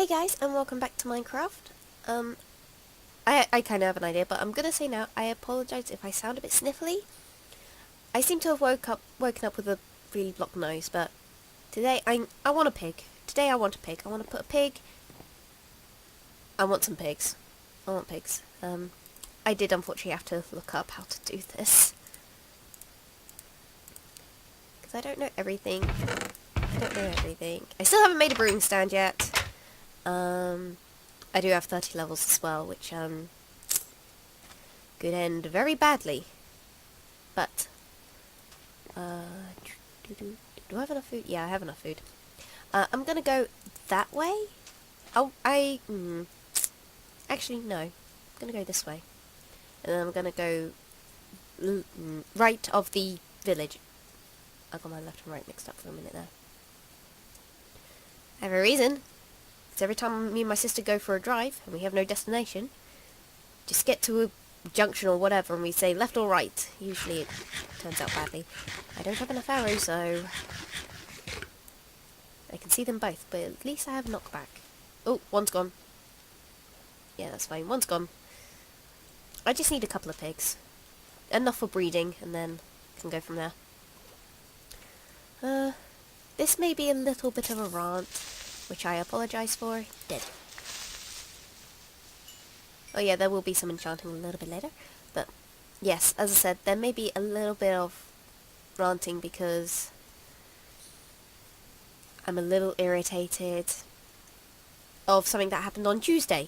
Hey guys, and welcome back to Minecraft. I kind of have an idea, but I'm gonna say now, I apologize if I sound a bit sniffly. I seem to have woken up with a really blocked nose, but today I want a pig. Today I want a pig. I want to put a pig. I want some pigs. I want pigs. I did unfortunately have to look up how to do this. Because I don't know everything. I still haven't made a brewing stand yet. I do have 30 levels as well, which, could end very badly. But, do I have enough food? Yeah, I have enough food. I'm gonna go that way. Actually, no. I'm gonna go this way. And then I'm gonna go right of the village. I got my left and right mixed up for a minute there. I have a reason. Because every time me and my sister go for a drive, and we have no destination, just get to a junction or whatever, and we say left or right. Usually it turns out badly. I don't have enough arrows, so I can see them both, but at least I have knockback. Oh, one's gone. Yeah, that's fine. One's gone. I just need a couple of pigs. Enough for breeding, and then can go from there. This may be a little bit of a rant, which I apologise for. Dead. Oh yeah, there will be some enchanting a little bit later. But, yes, as I said, there may be a little bit of ranting because I'm a little irritated of something that happened on Tuesday.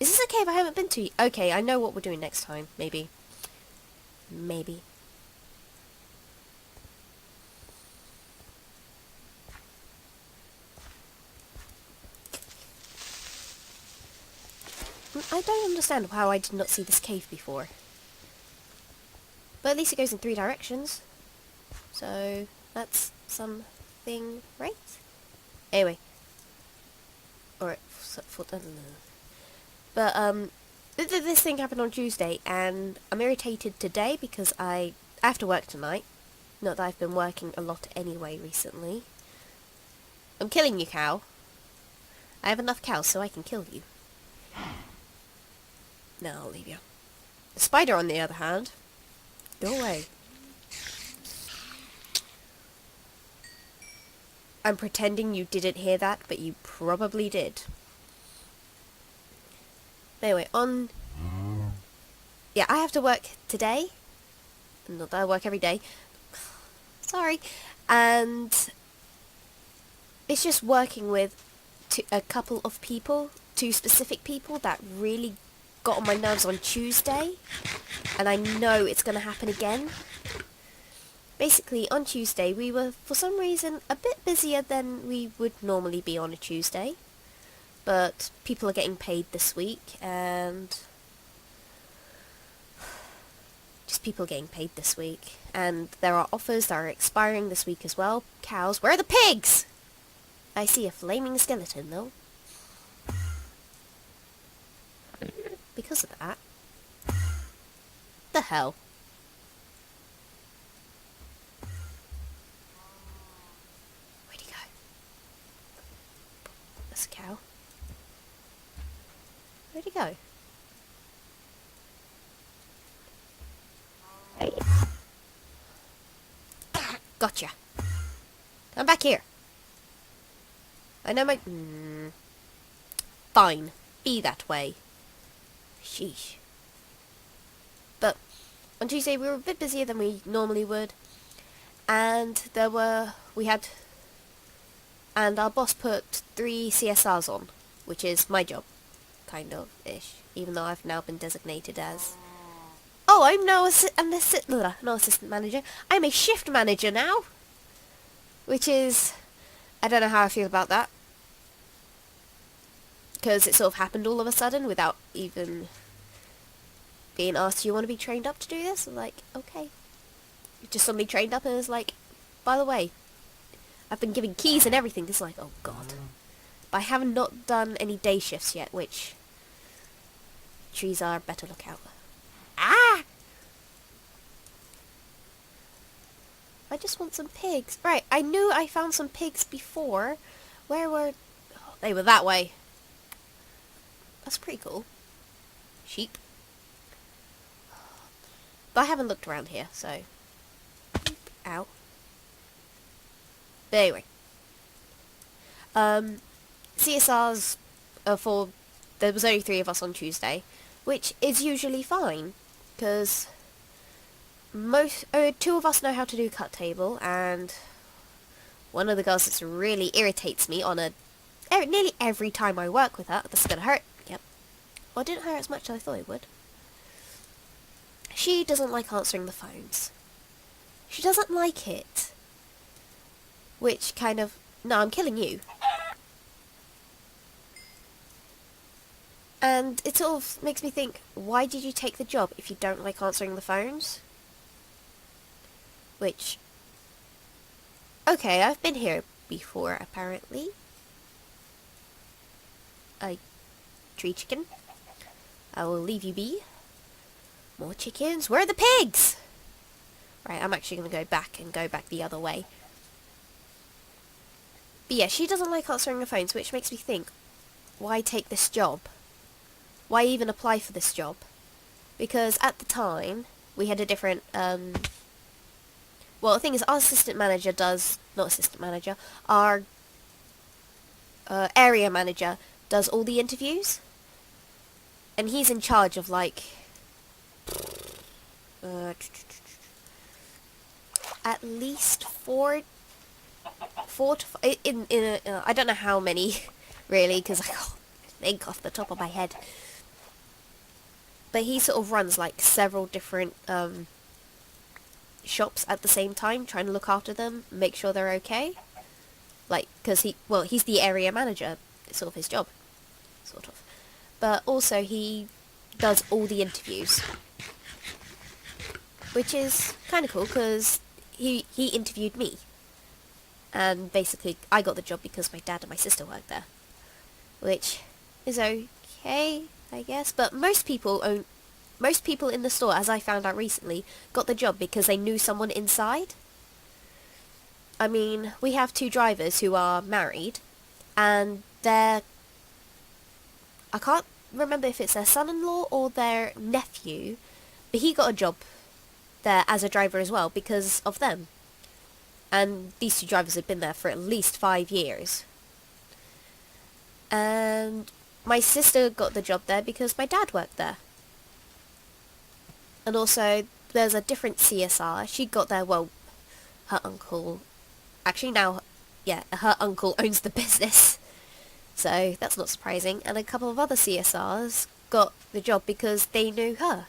Is this okay if I haven't been to you? Okay, I know what we're doing next time. Maybe. Maybe. I don't understand how I did not see this cave before. But at least it goes in 3 directions. So, that's something, right? Anyway. Or, but, this thing happened on Tuesday, and I'm irritated today because I have to work tonight. Not that I've been working a lot anyway recently. I'm killing you, cow. I have enough cows so I can kill you. No, I'll leave you. The spider, on the other hand, go away. I'm pretending you didn't hear that, but you probably did. Anyway, yeah, I have to work today. Not that I work every day. Sorry. And it's just working with a couple of people, 2 specific people that really got on my nerves on Tuesday, and I know it's going to happen again. Basically, on Tuesday, we were, for some reason, a bit busier than we would normally be on a Tuesday, but people are getting paid this week, and just people getting paid this week, and there are offers that are expiring this week as well. Cows, where are the pigs? I see a flaming skeleton, though. Because of that. The hell? Where'd he go? That's a cow. Where'd he go? Gotcha. Come back here. I know my... Fine. Be that way. Sheesh. But on Tuesday we were a bit busier than we normally would, and and our boss put 3 CSRs on, which is my job, kind of ish, even though I've now been designated as. Oh, I'm now not assistant manager. I'm a shift manager now, which is, I don't know how I feel about that. Because it sort of happened all of a sudden without even being asked, do you want to be trained up to do this? I'm like, okay. Just suddenly trained up and it's like, by the way, I've been given keys and everything. It's like, oh god. But I have not done any day shifts yet, which trees are better look out. Ah! I just want some pigs. Right, I knew I found some pigs before. Where were... Oh, they were that way. That's pretty cool. Sheep. But I haven't looked around here, so... Ow. But anyway. CSRs are for... There was only 3 of us on Tuesday, which is usually fine, because... 2 of us know how to do cut table, and... One of the girls that really irritates me on nearly every time I work with her. This is gonna hurt. Yep. Well, it didn't hurt as much as I thought it would. She doesn't like answering the phones. She doesn't like it. Which kind of... No, I'm killing you. And it sort of makes me think, why did you take the job if you don't like answering the phones? Which... Okay, I've been here before, apparently. Tree chicken. I will leave you be. More chickens. Where are the pigs? Right, I'm actually going to go back the other way. But yeah, she doesn't like answering the phones, which makes me think, why take this job? Why even apply for this job? Because at the time, we had a different, well, the thing is, our assistant manager does... Not assistant manager. Our area manager does all the interviews. And he's in charge of, like... at least 4 to 5... I don't know how many, really, because I can't think off the top of my head. But he sort of runs, like, several different... shops at the same time, trying to look after them, make sure they're okay. Like, because he's the area manager. It's sort of his job. Sort of. But also he does all the interviews. Which is kind of cool, because he interviewed me. And basically, I got the job because my dad and my sister worked there. Which is okay, I guess. But most people in the store, as I found out recently, got the job because they knew someone inside. I mean, we have 2 drivers who are married, and I can't remember if it's their son-in-law or their nephew, but he got a job there as a driver as well because of them. And these 2 drivers have been there for at least 5 years. And my sister got the job there because my dad worked there. And also, there's a different CSR. She got there, well, her uncle... Actually, now, yeah, her uncle owns the business. So, that's not surprising. And a couple of other CSRs got the job because they knew her.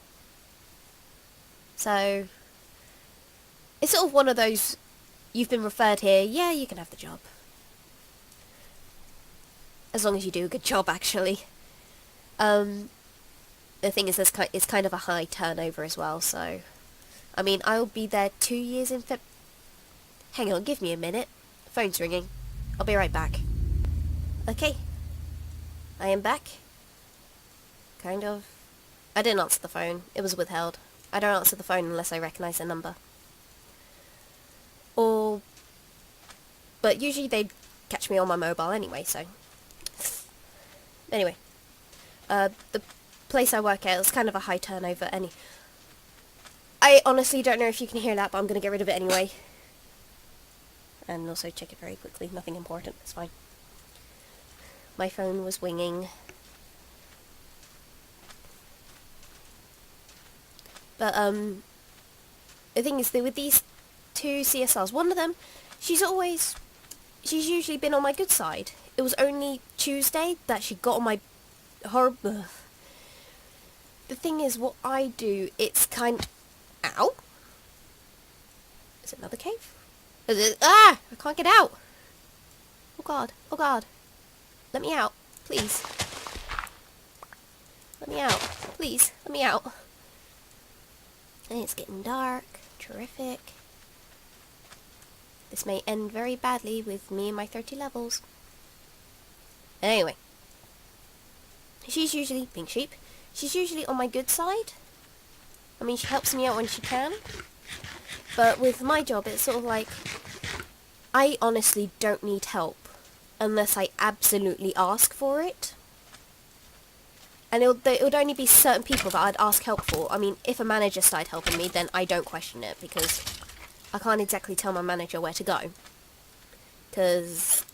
So, it's sort of one of those, you've been referred here, yeah, you can have the job. As long as you do a good job, actually. The thing is, it's kind of a high turnover as well, so... I mean, I'll be there 2 years in Hang on, give me a minute. Phone's ringing. I'll be right back. Okay. I am back. Kind of. I didn't answer the phone. It was withheld. I don't answer the phone unless I recognise the number. But usually they'd catch me on my mobile anyway, so... Anyway. The place I work at is kind of a high turnover. I honestly don't know if you can hear that, but I'm going to get rid of it anyway. And also check it very quickly. Nothing important. It's fine. My phone was winging. But, the thing is that with these 2 CSRs, one of them, she's usually been on my good side. It was only Tuesday that she got on my horrible... The thing is, what I do, it's kind... Ow! Is it another cave? Is it... Ah! I can't get out! Oh god. Oh god. Let me out. Please. Let me out. Please. Let me out. And it's getting dark. Terrific. This may end very badly with me and my 30 levels. Anyway. She's usually... Pink sheep. She's usually on my good side. I mean, she helps me out when she can. But with my job, it's sort of like... I honestly don't need help. Unless I absolutely ask for it. And it would only be certain people that I'd ask help for. I mean, if a manager started helping me, then I don't question it, because I can't exactly tell my manager where to go. Because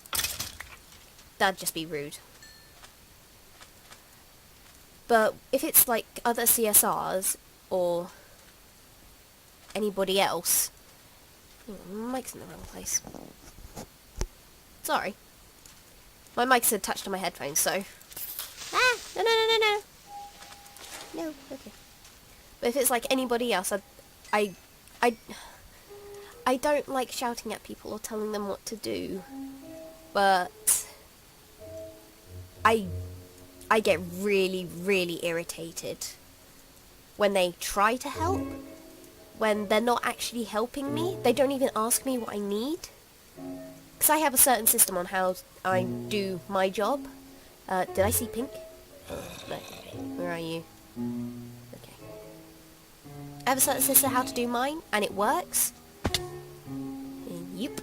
that'd just be rude. But if it's like other CSRs or anybody else... My mic's in the wrong place. Sorry. My mic's attached to my headphones, so... No. No, okay. But if it's like anybody else, I don't like shouting at people or telling them what to do. But... I get really, really irritated when they try to help, when they're not actually helping me. They don't even ask me what I need. Because I have a certain system on how I do my job. Did I see pink? No. Where are you? Okay. I have a certain system how to do mine, and it works. Yep.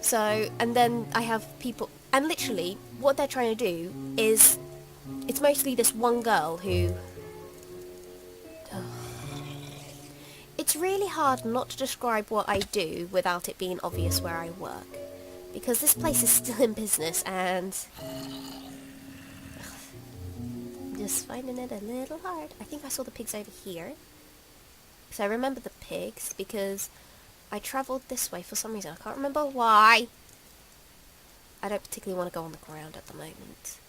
So, and then I have people... And literally, what they're trying to do is... It's mostly this one girl who... It's really hard not to describe what I do without it being obvious where I work. Because this place is still in business, and... I'm just finding it a little hard. I think I saw the pigs over here. So I remember the pigs, because I travelled this way for some reason. I can't remember why. I don't particularly want to go on the ground at the moment.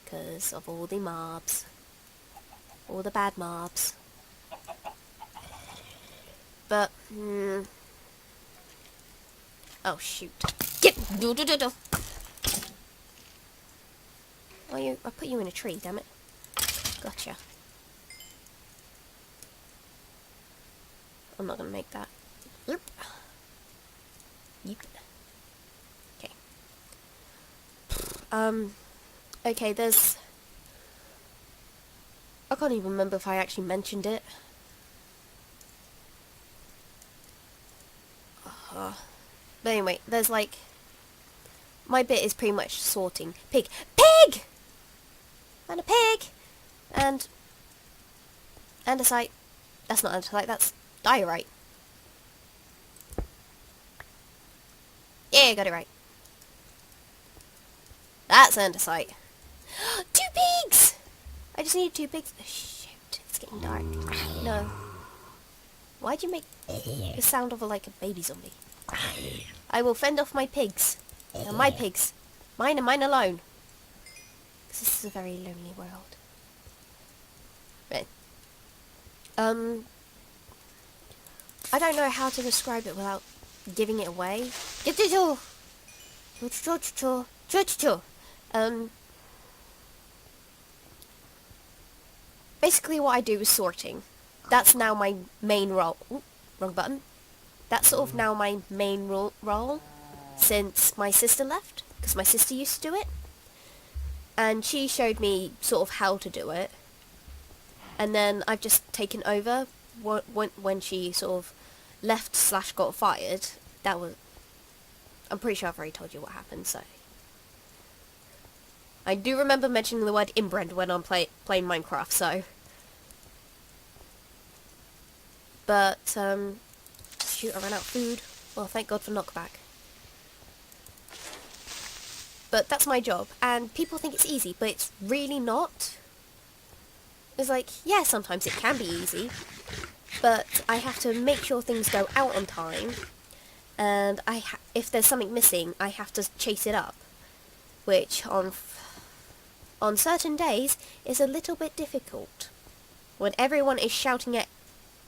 Because of all the mobs. All the bad mobs. But, oh, shoot. Get! Do. Oh, I put you in a tree, damn it. Gotcha. I'm not gonna make that. Yep. Okay. Okay, there's... I can't even remember if I actually mentioned it. But anyway, there's like... My bit is pretty much sorting. Pig! Pig! And a pig! And andesite. That's not andesite, that's diorite. Yeah, got it right. That's andesite. 2 pigs! I just need 2 pigs. Oh, shoot, it's getting dark. No. Why'd you make the sound of like a baby zombie? I will fend off my pigs. They're my pigs. Mine and mine alone. Because this is a very lonely world. Right. I don't know how to describe it without giving it away. Basically what I do is sorting. That's now my main role. Ooh, wrong button. That's sort of now my main role since my sister left, because my sister used to do it. And she showed me sort of how to do it. And then I've just taken over when she sort of left / got fired. That was... I'm pretty sure I've already told you what happened, so... I do remember mentioning the word inbred when I'm playing Minecraft, so... But, shoot, I ran out of food. Well, thank God for knockback. But that's my job, and people think it's easy, but it's really not. It's like, yeah, sometimes it can be easy, but I have to make sure things go out on time, and if there's something missing, I have to chase it up, which on certain days is a little bit difficult. When everybody is shouting at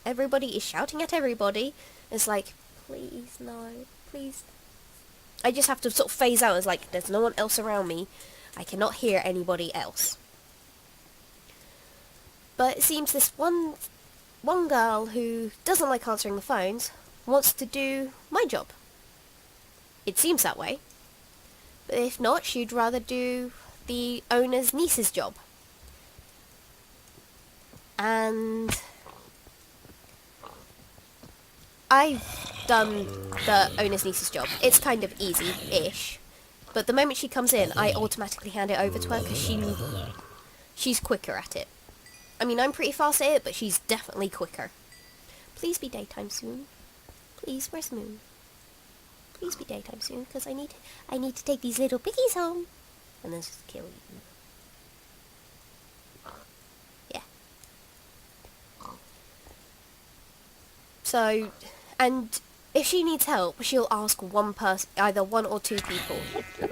everybody, it's like, please, no, please. I just have to sort of phase out as like, there's no one else around me. I cannot hear anybody else. But it seems this one girl who doesn't like answering the phones wants to do my job. It seems that way. But if not, she'd rather do the owner's niece's job. And I've done the owner's niece's job. It's kind of easy-ish. But the moment she comes in, I automatically hand it over to her because she's quicker at it. I mean, I'm pretty fast at it, but she's definitely quicker. Please be daytime soon. Please, where's the moon? Please be daytime soon, because I need to take these little piggies home. And then just kill you. Yeah. So, and if she needs help, she'll ask one person, either one or two people,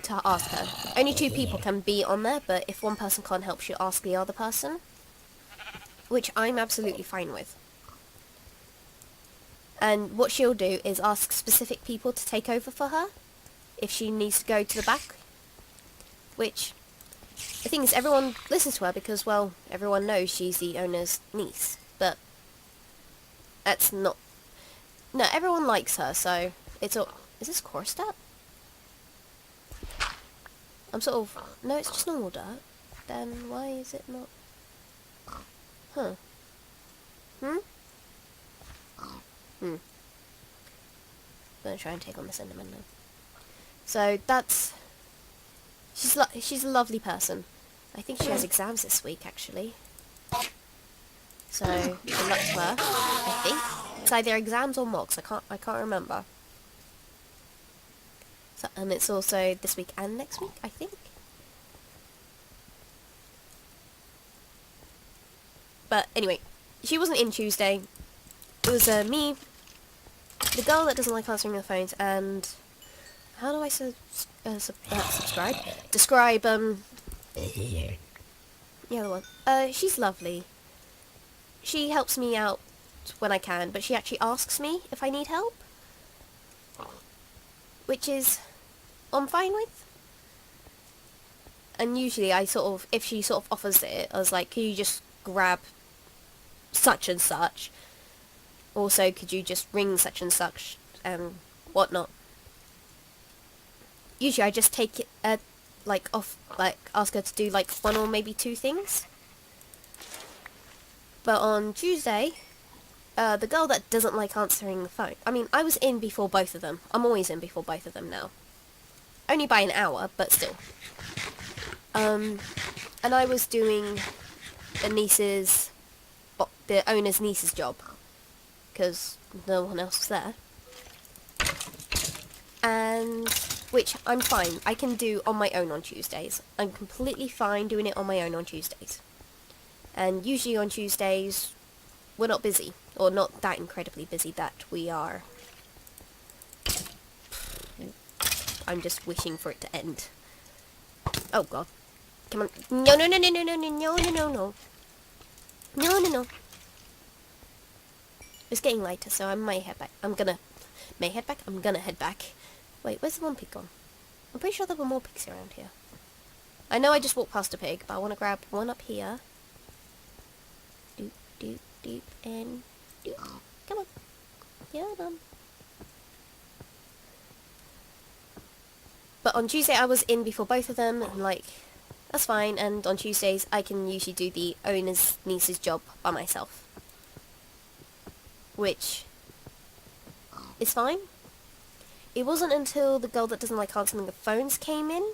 to ask her. Only two people can be on there, but if one person can't help, she'll ask the other person. Which I'm absolutely fine with. And what she'll do is ask specific people to take over for her if she needs to go to the back. Which, the thing is, everyone listens to her because, well, everyone knows she's the owner's niece. But that's not... No, everyone likes her, so it's all... Is this coarse dirt? I'm sort of... No, it's just normal dirt. Then why is it not... Huh. Gonna try and take on this Enderman now. So that's... She's a lovely person. I think she has exams this week, actually. So, good luck to her, I think. It's either exams or mocks, I can't remember. So, and it's also this week and next week, I think. But anyway, she wasn't in Tuesday. It was me, the girl that doesn't like answering the phones, and how do I subscribe? Describe the other one. She's lovely. She helps me out when I can, but she actually asks me if I need help, which is I'm fine with. And usually I sort of, if she sort of offers it, I was like, can you just grab such and such? Also, could you just ring such and such and whatnot? Usually I just take it, ask her to do like one or maybe two things. But on Tuesday, the girl that doesn't like answering the phone, I mean, I was in before both of them. I'm always in before both of them now. Only by an hour, but still. And I was doing the owner's niece's job, because no one else was there. And, which I'm fine. I can do on my own on Tuesdays. I'm completely fine doing it on my own on Tuesdays. And usually on Tuesdays, we're not busy. Or not that incredibly busy that we are. I'm just wishing for it to end. Oh god. Come on. No, no, no, no, no, no, no, no, no, no, no. No, no, no. It's getting later, so I might head back. I'm gonna head back. Wait, where's the one pig gone? I'm pretty sure there were more pigs around here. I know I just walked past a pig, but I want to grab one up here. Doop, doop, doop, and doop. Come on. Yeah, man. But on Tuesday I was in before both of them, and like, that's fine, and on Tuesdays I can usually do the owner's niece's job by myself. Which is fine. It wasn't until the girl that doesn't like answering the phones came in.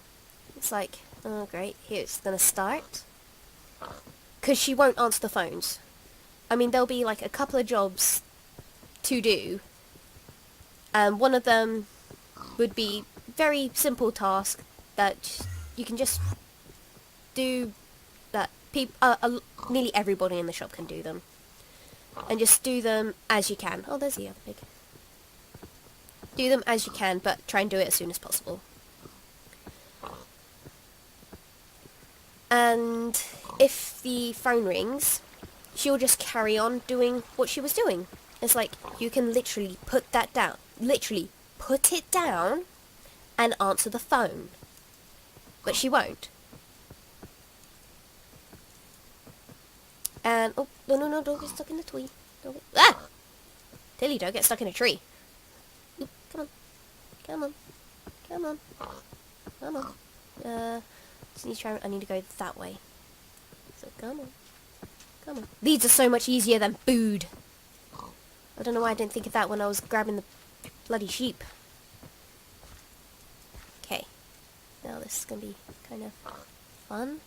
It's like, oh great, here it's gonna start. Because she won't answer the phones. I mean, there'll be like a couple of jobs to do. And one of them would be very simple task that you can just do, that nearly everybody in the shop can do them. And just do them as you can. Oh, there's the other pig. Do them as you can, but try and do it as soon as possible. And if the phone rings, she'll just carry on doing what she was doing. It's like, you can literally put that down. Literally, put it down and answer the phone. But she won't. And, oh, no, no, no, don't get stuck in the tree. Tilly, don't get stuck in a tree. Oop, come on. Come on. Come on. Come on. Just need to try, I need to go that way. So, come on. Come on. These are so much easier than food. I don't know why I didn't think of that when I was grabbing the bloody sheep. Okay. gonna be kind of fun.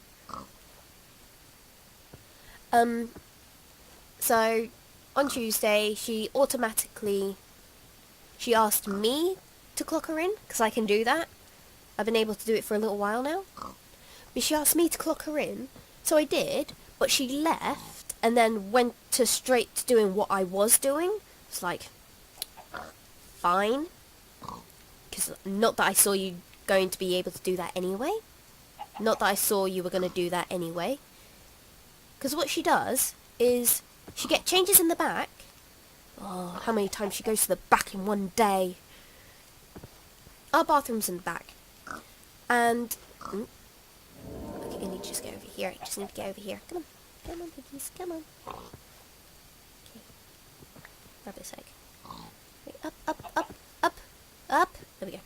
So on Tuesday, she asked me to clock her in, because I can do that. I've been able to do it for a little while now. But she asked me to clock her in, so I did, but she left, and then went straight to doing what I was doing. It's like, fine. Because not that I saw you going to be able to do that anyway. Not that I saw you were going to do that anyway. Because what she does is, she changes in the back. Oh, how many times she goes to the back in one day. Our bathroom's in the back. And... okay, I need to just get over here. I just need to get over here. Come on. Come on, piggies. Come on. Okay. Grab this egg. Wait, up, up, up, up, up. There we go.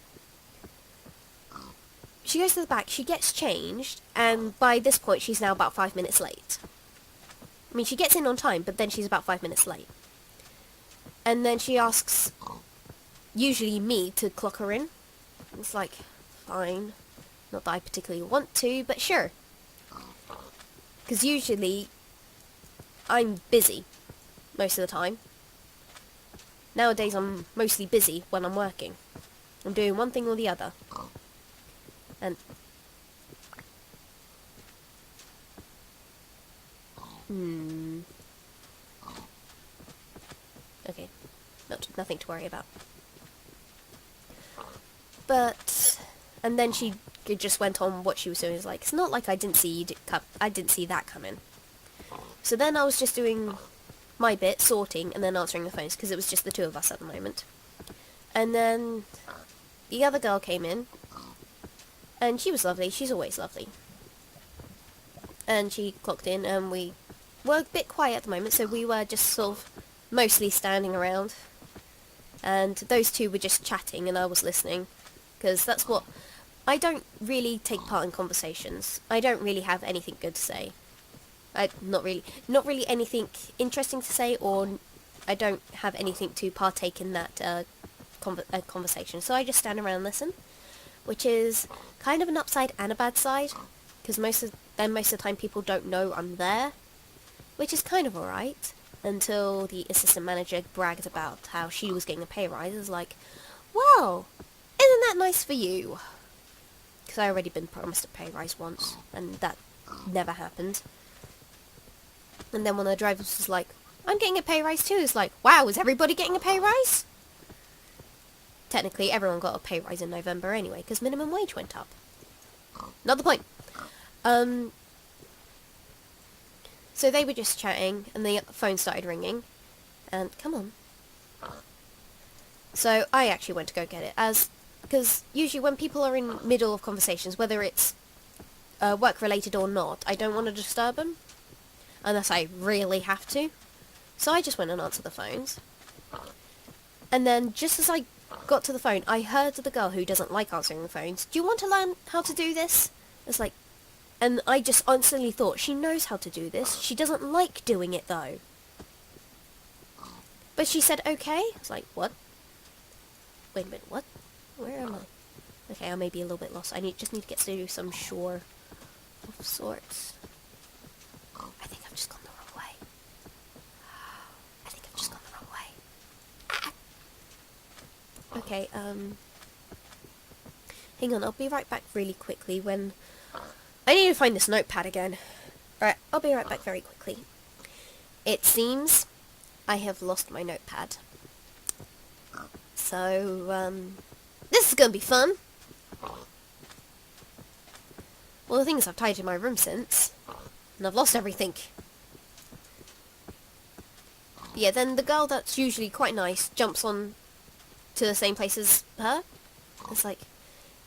She goes to the back, she gets changed, and by this point she's now about 5 minutes late. I mean, she gets in on time, but then she's about 5 minutes late. And then she asks, usually me, to clock her in. It's like, fine. Not that I particularly want to, but sure. Because usually, I'm busy most of the time. Nowadays I'm mostly busy when I'm working. I'm doing one thing or the other. And... okay. Nothing to worry about. But... and then she just went on what she was doing. It's like, it's not like I didn't see that coming. So then I was just doing my bit, sorting, and then answering the phones, because it was just the two of us at the moment. And then the other girl came in, and she was lovely. She's always lovely. And she clocked in, and we were a bit quiet at the moment, so we were just sort of mostly standing around. And those two were just chatting, and I was listening, because that's what... I don't really take part in conversations. I don't really have anything good to say. Not really anything interesting to say, or I don't have anything to partake in that conversation. So I just stand around and listen, which is kind of an upside and a bad side, because most of the time people don't know I'm there, which is kind of alright, until the assistant manager bragged about how she was getting a pay rise. It's like, wow, isn't that nice for you? Because I already been promised a pay rise once, and that never happened. And then one of the drivers was like, I'm getting a pay rise too. It's like, wow, is everybody getting a pay rise? Technically, everyone got a pay rise in November anyway, because minimum wage went up. Not the point. So they were just chatting, and the phone started ringing. And, come on. So I actually went to go get it, because usually when people are in middle of conversations, whether it's work-related or not, I don't want to disturb them, unless I really have to. So I just went and answered the phones. And then, just as I got to the phone, I heard the girl who doesn't like answering the phones, do you want to learn how to do this? It's like, and I just instantly thought, she knows how to do this. She doesn't like doing it, though. But she said, okay. It's like, what? Wait a minute, what? Where am I? Okay, I may be a little bit lost. I just need to get to some shore of sorts. I think I've just gone the wrong way. I think I've just gone the wrong way. Okay, hang on, I'll be right back really quickly when... I need to find this notepad again. Alright, I'll be right back very quickly. It seems I have lost my notepad. So, this is gonna be fun. Well, the thing is, I've tied in my room since, and I've lost everything. Yeah, then the girl that's usually quite nice jumps on to the same place as her. It's like,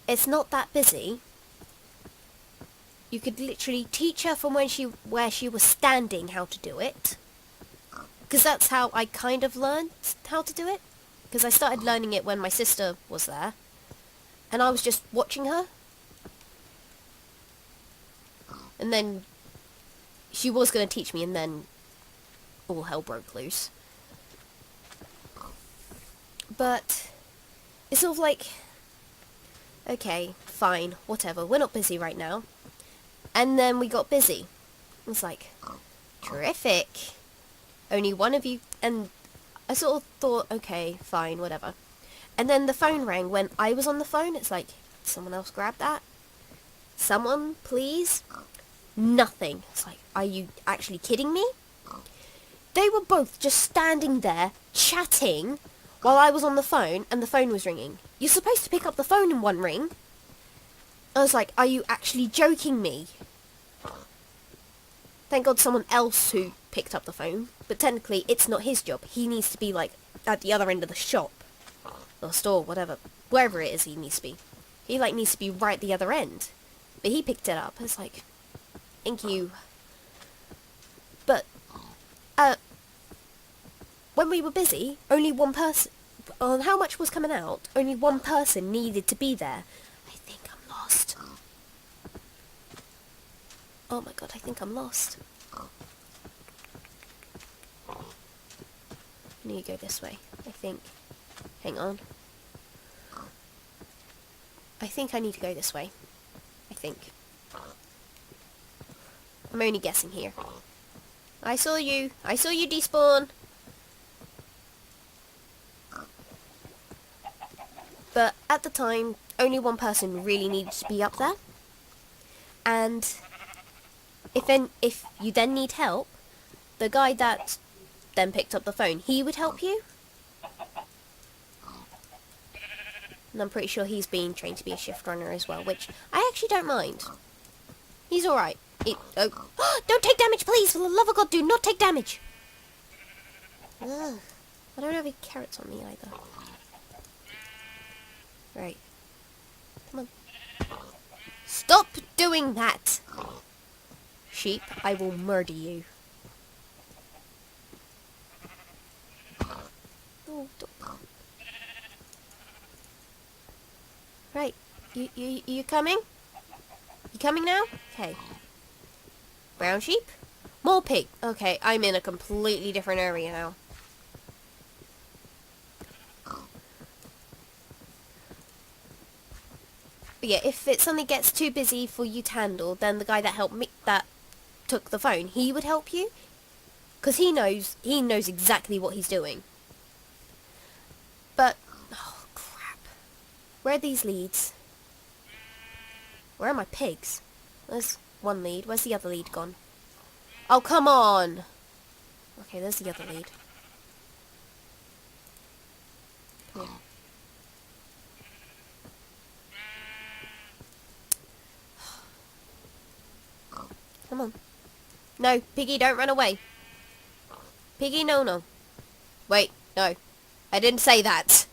it's not that busy. You could literally teach her from where she was standing how to do it. Because that's how I kind of learned how to do it. Because I started learning it when my sister was there. And I was just watching her. And then she was going to teach me, and then all hell broke loose. But it's sort of like, okay, fine, whatever, we're not busy right now. And then we got busy. It's like, terrific. Only one of you, and I sort of thought, okay, fine, whatever. And then the phone rang when I was on the phone. It's like, someone else grab that? Someone, please? Nothing. It's like, are you actually kidding me? They were both just standing there, chatting, while I was on the phone, and the phone was ringing. You're supposed to pick up the phone in one ring. I was like, are you actually joking me? Thank God someone else who picked up the phone, but technically it's not his job. He needs to be, like, at the other end of the shop, or store, whatever, wherever it is he needs to be. He, like, needs to be right at the other end. But he picked it up. It's like, thank you. But, when we were busy, only one person, on how much was coming out, only one person needed to be there. I think I'm lost. Oh my god, I think I'm lost. I need to go this way, I think. Hang on. I think I need to go this way. I think. I'm only guessing here. I saw you. I saw you despawn. But at the time, only one person really needed to be up there. And if you then need help, the guy that then picked up the phone, he would help you. And I'm pretty sure he's being trained to be a shift runner as well, which I actually don't mind. He's alright. Don't take damage, please! For the love of God, do not take damage! Ugh. I don't have any carrots on me either. Right. Come on. Stop doing that! Sheep, I will murder you. Oh, don't. Right. You coming? You coming now? Okay. Brown sheep? More pig. Okay, I'm in a completely different area now. But yeah, if it suddenly gets too busy for you to handle, then the guy that helped me, that took the phone, he would help you. Because he knows exactly what he's doing. But, oh crap. Where are these leads? Where are my pigs? There's one lead. Where's the other lead gone? Oh, come on! Okay, there's the other lead. Come here. Come on. No, Piggy, don't run away. Piggy, no. Wait, no. I didn't say that.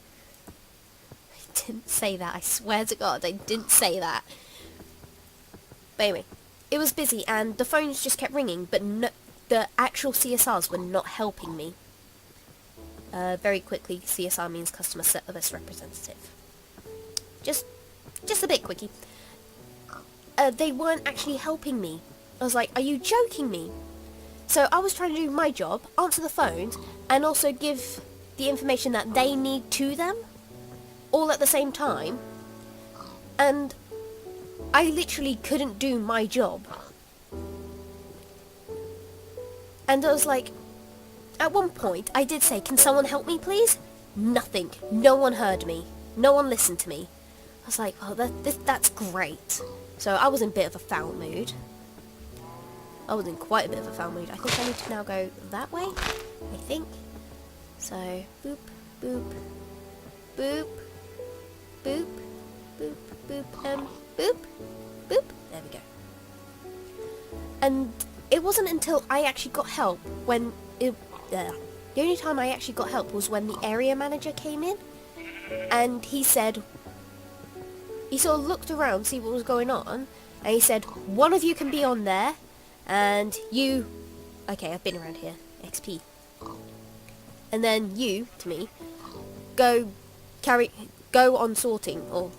I didn't say that. I swear to God, I didn't say that. But anyway, it was busy and the phones just kept ringing, but no, the actual CSRs were not helping me. Very quickly, CSR means customer service representative. Just a bit quickie. They weren't actually helping me. I was like, are you joking me? So I was trying to do my job, answer the phones, and also give the information that they need to them, all at the same time. And I literally couldn't do my job. And I was like, at one point, I did say, can someone help me, please? Nothing. No one heard me. No one listened to me. I was like, oh, that's great. So I was in a bit of a foul mood. I was in quite a bit of a foul mood. I think I need to now go that way, I think. So, boop, boop, boop, boop, boop, boop, boop, boop. There we go. And it wasn't until I actually got help when the only time I actually got help was when the area manager came in, and he said, he sort of looked around, see what was going on, and he said, one of you can be on there, and you, okay, I've been around here, XP, and then you, to me, go on sorting, or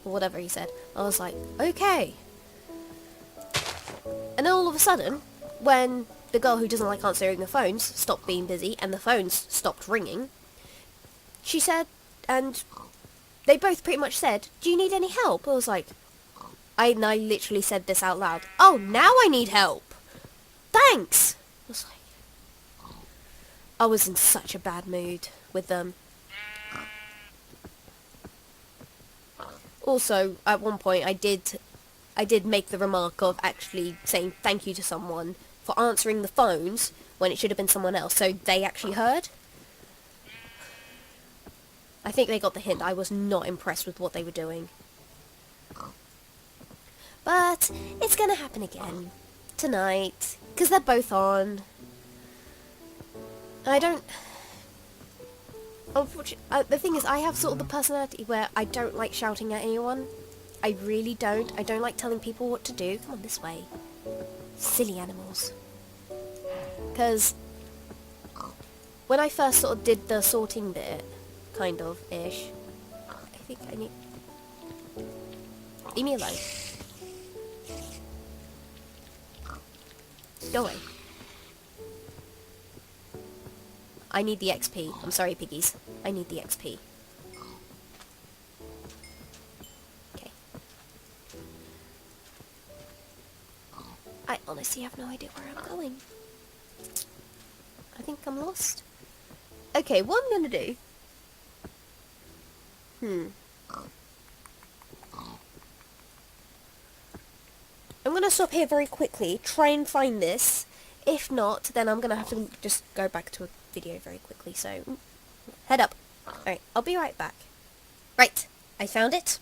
whatever he said. I was like, okay. And then all of a sudden, when the girl who doesn't like answering the phones stopped being busy, and the phones stopped ringing, she said, and they both pretty much said, "Do you need any help?" I was like, I literally said this out loud. "Oh, now I need help. Thanks." I was like, I was in such a bad mood with them. Also, at one point, I did make the remark of actually saying thank you to someone for answering the phones when it should have been someone else, so they actually heard. I think they got the hint. I was not impressed with what they were doing. But it's gonna happen again tonight, because they're both on. I don't... Unfortunately, the thing is, I have sort of the personality where I don't like shouting at anyone. I really don't. I don't like telling people what to do. Come on, this way. Silly animals. Because when I first sort of did the sorting bit, kind of, ish, I think I need... Leave me alone. Go away. I need the XP. I'm sorry, piggies. I need the XP. Okay. I honestly have no idea where I'm going. I think I'm lost. Okay, what I'm gonna do... I'm gonna stop here very quickly, try and find this. If not, then I'm gonna have to just go back to a video very quickly, so... Head up. Alright, I'll be right back. Right, I found it.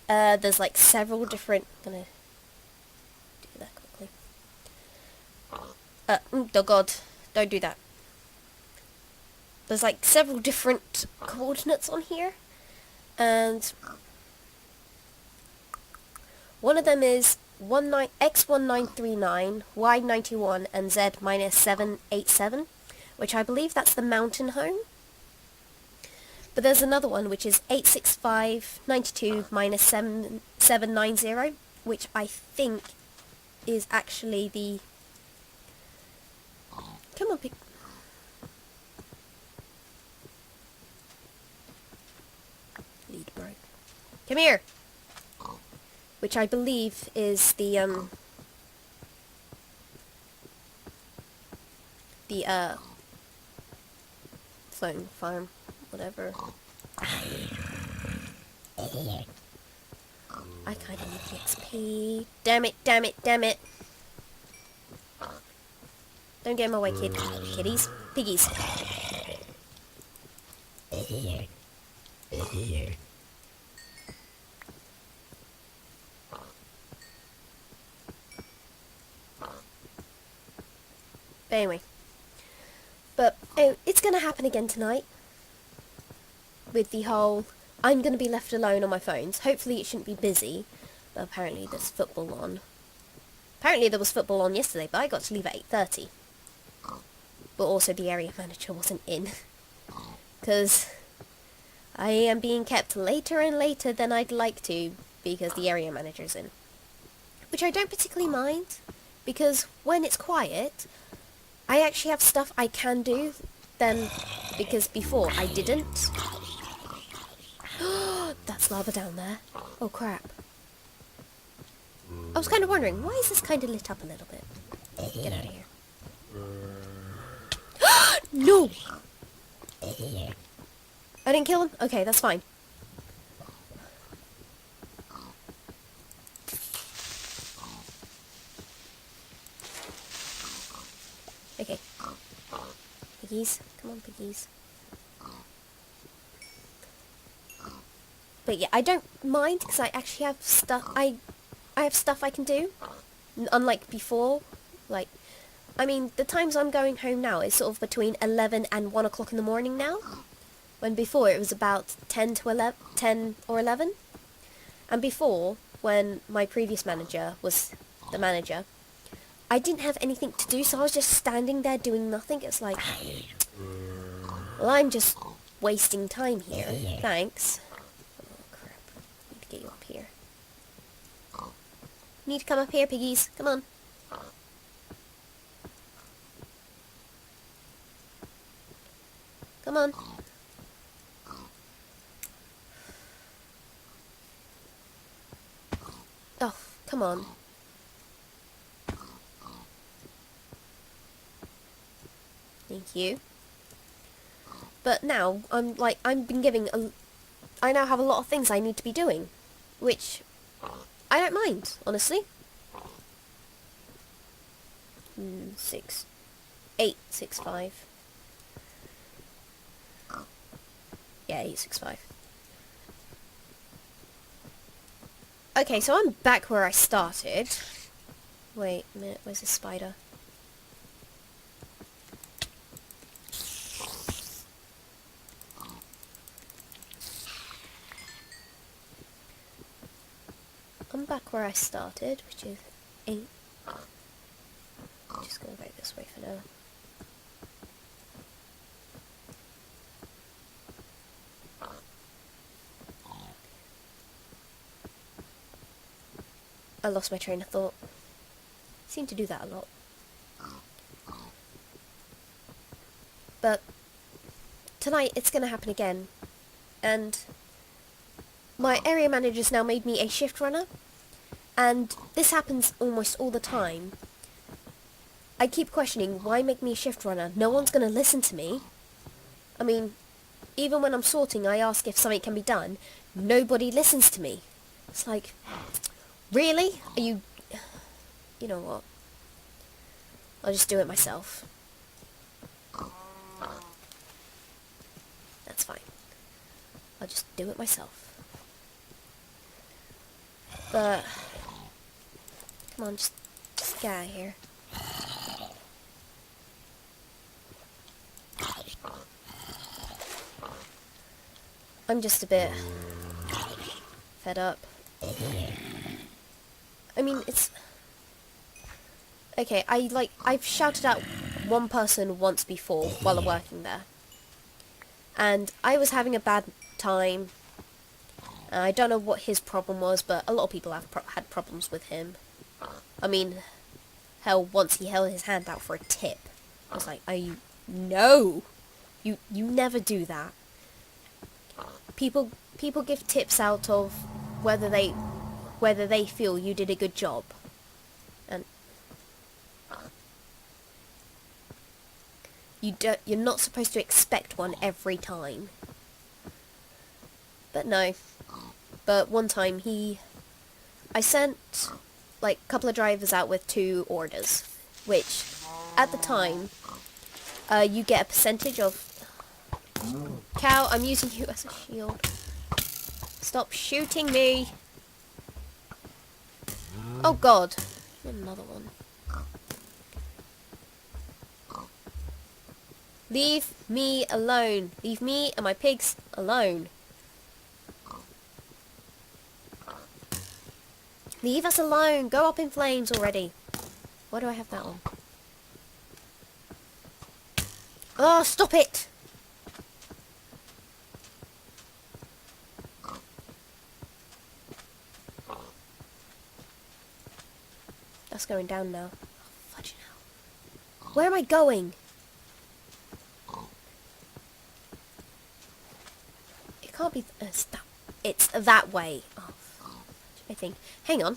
There's like several different... Gonna do that quickly. Oh god, don't do that. There's like several different coordinates on here, and one of them is X1939, Y91, and Z-787, which I believe that's the mountain home. But there's another one which is 86592-790, which I think is actually the... Come on, lead broke. Come here! Which I believe is the phone farm, whatever. I kind of need the XP. Damn it, damn it, damn it. Don't get in my way, kitties. Piggies. But anyway. It's gonna happen again tonight. With the whole, I'm gonna be left alone on my phones. Hopefully it shouldn't be busy. But apparently there's football on. Apparently there was football on yesterday, but I got to leave at 8:30. But also the area manager wasn't in. Because I am being kept later and later than I'd like to, because the area manager's in. Which I don't particularly mind, because when it's quiet, I actually have stuff I can do, then, because before I didn't. That's lava down there. Oh crap. I was kind of wondering, why is this kind of lit up a little bit? Get out of here. No! I didn't kill him? Okay, that's fine. Okay. Piggies. Come on, piggies. But yeah, I don't mind, because I actually have stuff, I have stuff I can do. Unlike before, like, I mean, the times I'm going home now is sort of between 11 and 1 o'clock in the morning now. When before it was about 10 to 11, 10 or 11. And before, when my previous manager was the manager, I didn't have anything to do, so I was just standing there doing nothing. It's like, well, I'm just wasting time here. Thanks. Oh, crap. Need to get you up here. You need to come up here, piggies. Come on. Come on. Come on. Thank you. But now, I now have a lot of things I need to be doing, which I don't mind, honestly. 6, 8, 6, 5. Yeah, 8, 6, 5. Okay, so I'm back where I started. Wait a minute, where's the spider? I'm back where I started, which is 8. I'm just gonna go this way for now. I lost my train of thought. Seem to do that a lot. But tonight it's gonna happen again. And my area manager's now made me a shift runner. And this happens almost all the time. I keep questioning, why make me a shift runner? No one's gonna listen to me. I mean, even when I'm sorting, I ask if something can be done. Nobody listens to me. It's like, really? Are you... You know what? I'll just do it myself. That's fine. I'll just do it myself. But... Come on, just get out of here. I'm just a bit fed up. I mean, it's... Okay, I've shouted at one person once before while working there. And I was having a bad time. I don't know what his problem was, but a lot of people have had problems with him. I mean, hell, once he held his hand out for a tip. I was like, no! You never do that. People give tips out of whether they feel you did a good job. And you're not supposed to expect one every time. But no. But one time I sent like a couple of drivers out with 2 orders, which at the time you get a percentage of... Cow, I'm using you as a shield. Stop shooting me. Oh god. Another one. Leave me alone. Leave me and my pigs alone. Leave us alone. Go up in flames already. Why do I have that on? Oh, stop it! That's going down now. Oh, fudge now. Where am I going? It can't be... it's that way. Oh, I think. Hang on.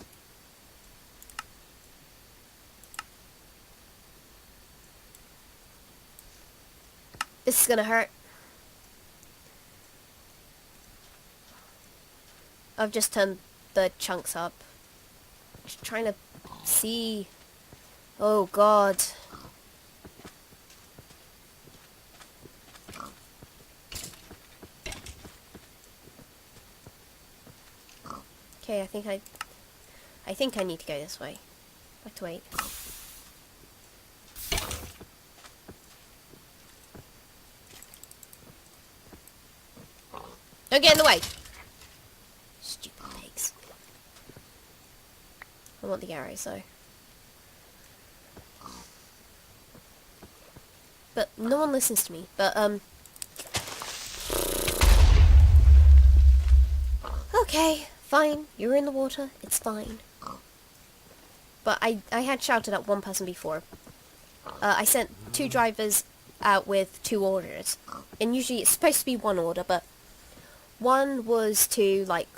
This is gonna hurt. I've just turned the chunks up. Just trying to see. Oh god. Okay, I think I need to go this way. I have to wait. Don't get in the way! Stupid pigs. I want the arrows though. But no one listens to me. But okay, fine. You're in the water. It's fine. But I had shouted at one person before. I sent 2 drivers out with 2 orders. And usually it's supposed to be 1 order, but one was to, like,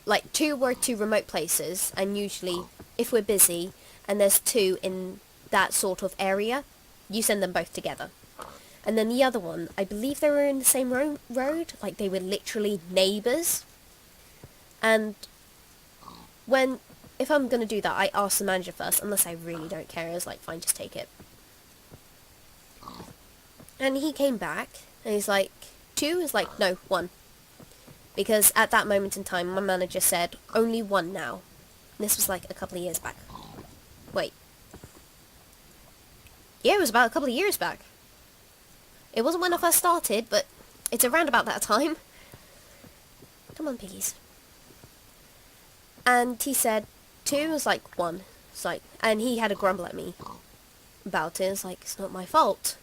like 2 were to remote places, and usually if we're busy and there's 2 in that sort of area, you send them both together. And then the other one, I believe they were in the same road, like they were literally neighbours. And if I'm going to do that, I ask the manager first, unless I really don't care. It's like, fine, just take it. And he came back, and he's like, 2? Is like, no, 1. Because at that moment in time, my manager said, only 1 now. And this was like a couple of years back. Wait. Yeah, it was about a couple of years back. It wasn't when I first started, but it's around about that time. Come on, piggies. And he said 2 was like 1. It's like, and he had a grumble at me about it. It's like, it's not my fault.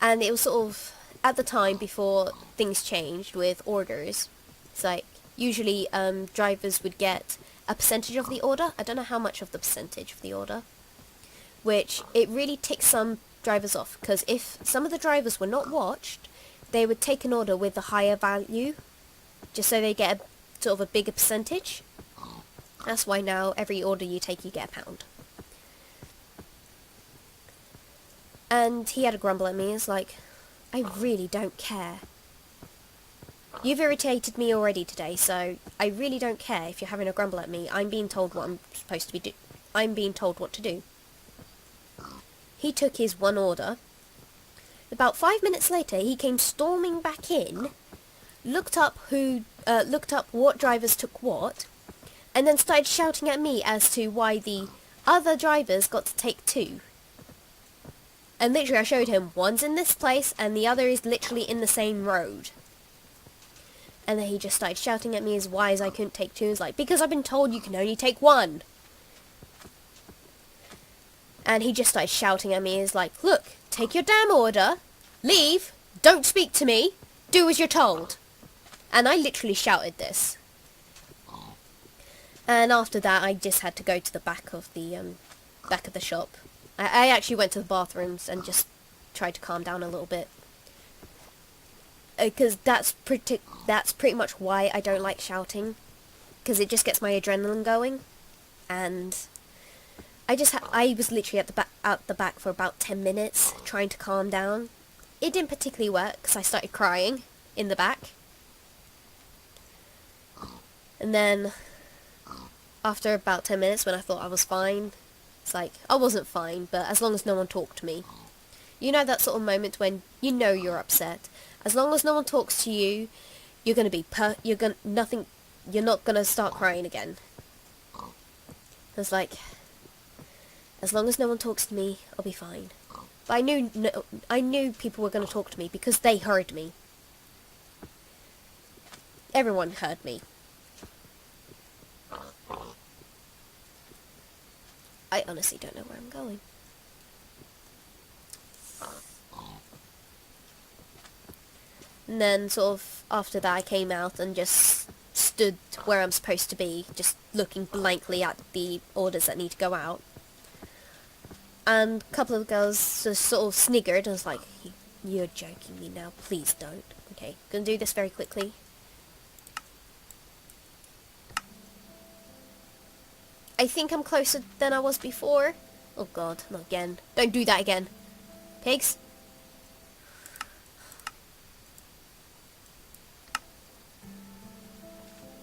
And it was sort of at the time before things changed with orders. It's like usually drivers would get a percentage of the order. I don't know how much of the percentage of the order, which it really ticks some drivers off, because if some of the drivers were not watched, they would take an order with a higher value just so they get a sort of a bigger percentage. That's why now every order you take, you get £1. And he had a grumble at me. It's like, I really don't care. You've irritated me already today, so I really don't care if you're having a grumble at me. I'm being told what I'm supposed to be I'm being told what to do. He took his 1 order. About 5 minutes later, he came storming back in, looked up what drivers took what, and then started shouting at me as to why the other drivers got to take 2. And literally I showed him, 1's in this place and the other is literally in the same road. And then he just started shouting at me as why I couldn't take 2. It's like, because I've been told you can only take 1. And he just started shouting at me. He's like, look, take your damn order, leave, don't speak to me, do as you're told. And I literally shouted this. And after that, I just had to go to the back of the shop. I actually went to the bathrooms and just tried to calm down a little bit. Because that's pretty much why I don't like shouting. Because it just gets my adrenaline going. And I was literally at the back for about 10 minutes trying to calm down. It didn't particularly work because I started crying in the back. And then after about 10 minutes when I thought I was fine, it's like, I wasn't fine, but as long as no one talked to me. You know that sort of moment when you know you're upset. As long as no one talks to you, you're going to be you're not going to start crying again. It's like, as long as no one talks to me, I'll be fine. But I knew people were going to talk to me because they heard me. Everyone heard me. I honestly don't know where I'm going. And then sort of after that I came out and just stood where I'm supposed to be, just looking blankly at the orders that need to go out. And a couple of girls just sort of sniggered. I was like, you're joking me now, please don't. Okay, gonna do this very quickly. I think I'm closer than I was before. Oh god, not again. Don't do that again. Pigs.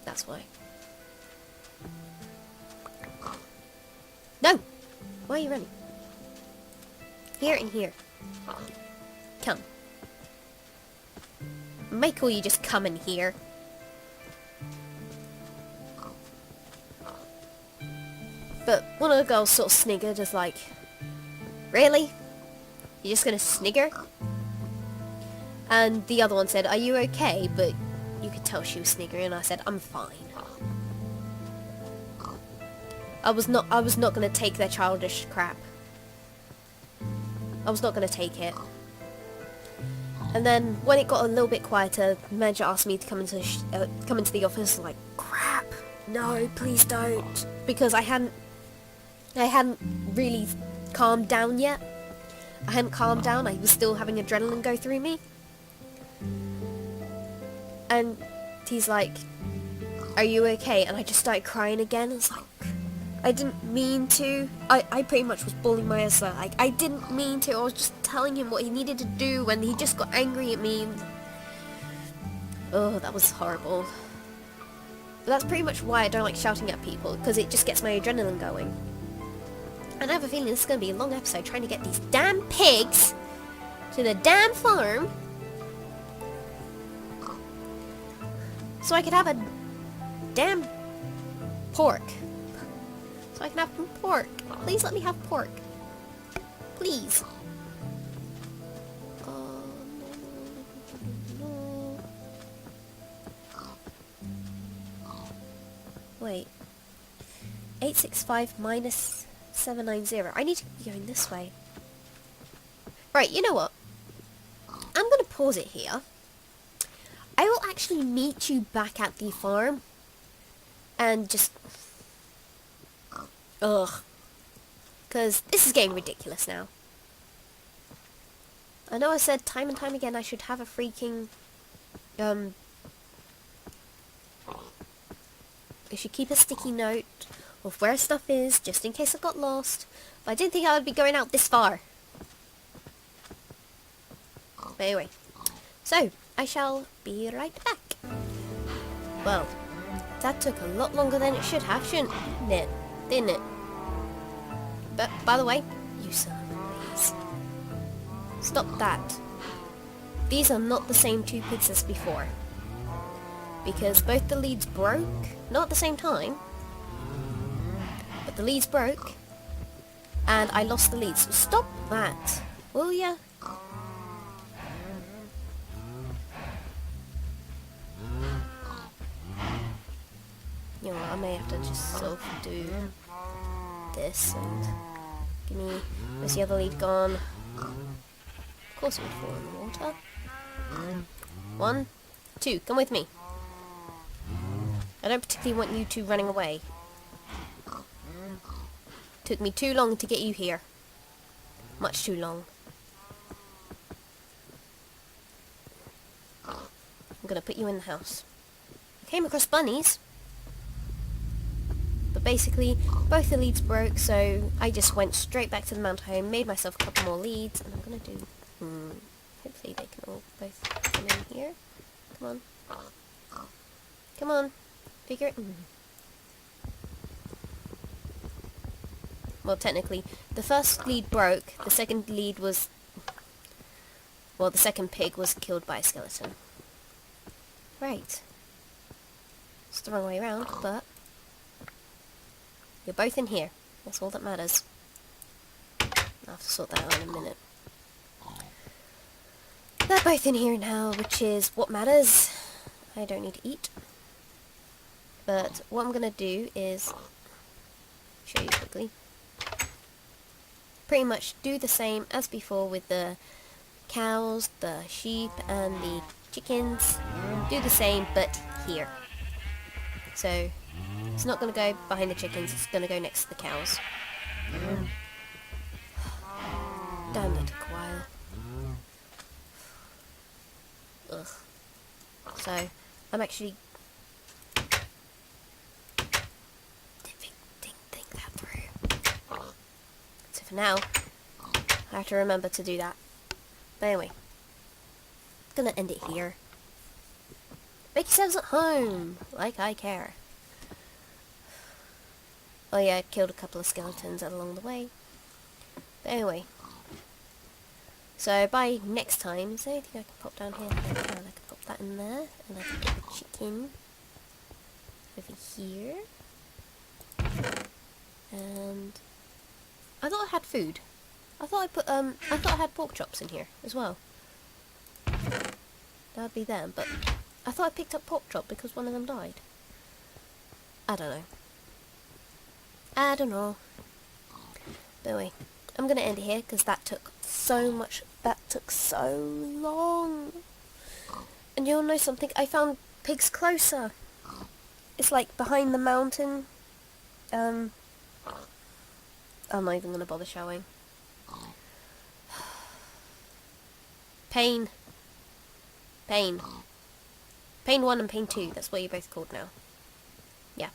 That's why. No! Why are you running? Here and here. Come. Michael, you just come in here. But one of the girls sort of sniggered as like, really? You're just gonna snigger? And the other one said, are you okay? But you could tell she was sniggering, and I said, I'm fine. I was not gonna take their childish crap. I was not gonna take it. And then when it got a little bit quieter, the manager asked me to come into the office. Like, crap, no, please don't, because I hadn't really calmed down yet. I hadn't calmed down. I was still having adrenaline go through me. And he's like, are you okay? And I just started crying again. It's like, I didn't mean to. I pretty much was bawling my eyes out. Like, I didn't mean to. I was just telling him what he needed to do when he just got angry at me. Oh, that was horrible. But that's pretty much why I don't like shouting at people, because it just gets my adrenaline going. And I have a feeling this is going to be a long episode trying to get these damn pigs to the damn farm so I could have a damn pork. So I can have some pork. Please let me have pork. Please. No. Wait. 865 minus 790. I need to be going this way. Right, you know what? I'm going to pause it here. I will actually meet you back at the farm. And just... Ugh. Because this is getting ridiculous now. I know I said time and time again I should have a freaking... I should keep a sticky note of where stuff is, just in case I got lost. But I didn't think I would be going out this far. But anyway. So, I shall be right back. Well, that took a lot longer than it should have, shouldn't it? Didn't it? But, by the way, you son of a bees. Stop that. These are not the same two pigs as before. Because both the leads broke, not at the same time, but the leads broke, and I lost the leads. So stop that, will ya? You know what, I may have to just sort of do this and give me... Where's the other lead gone? Of course it would fall in the water. 1, 2, come with me. I don't particularly want you two running away. Took me too long to get you here. Much too long. I'm gonna put you in the house. I came across bunnies. But basically, both the leads broke, so I just went straight back to the mountain home, made myself a couple more leads, and I'm gonna do... hopefully they can all both come in here. Come on. Come on. Figure it... Well, technically, the first lead broke, the second lead was... Well, the second pig was killed by a skeleton. Right. It's the wrong way around, but... You're both in here. That's all that matters. I'll have to sort that out in a minute. They're both in here now, which is what matters. I don't need to eat. But what I'm going to do is show you quickly. Pretty much do the same as before with the cows, the sheep, and the chickens. Do the same, but here. So, it's not going to go behind the chickens, it's going to go next to the cows. Damn, that took a while. Ugh. So, I'm actually... Didn't think that through. So for now, I have to remember to do that. But anyway, I'm gonna end it here. Make yourselves at home, like I care. Oh yeah, I killed a couple of skeletons along the way. But anyway, so by next time, is there anything I can pop down here? I can pop that in there, and I can put the chicken over here. And I thought I had food. I thought I had pork chops in here as well. That'd be them, but I thought I picked up pork chop because one of them died. I don't know. But anyway, I'm gonna end it here because that took so long. And you'll know something, I found pigs closer. It's like behind the mountain. I'm not even gonna bother showing. Pain 1 and Pain 2, that's what you're both called now. Yeah.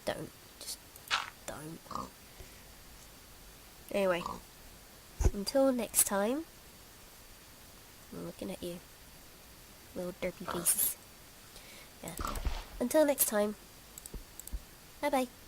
Don't. Just don't. Anyway. Until next time. I'm looking at you. Little derpy faces. Yeah. Until next time. Bye bye.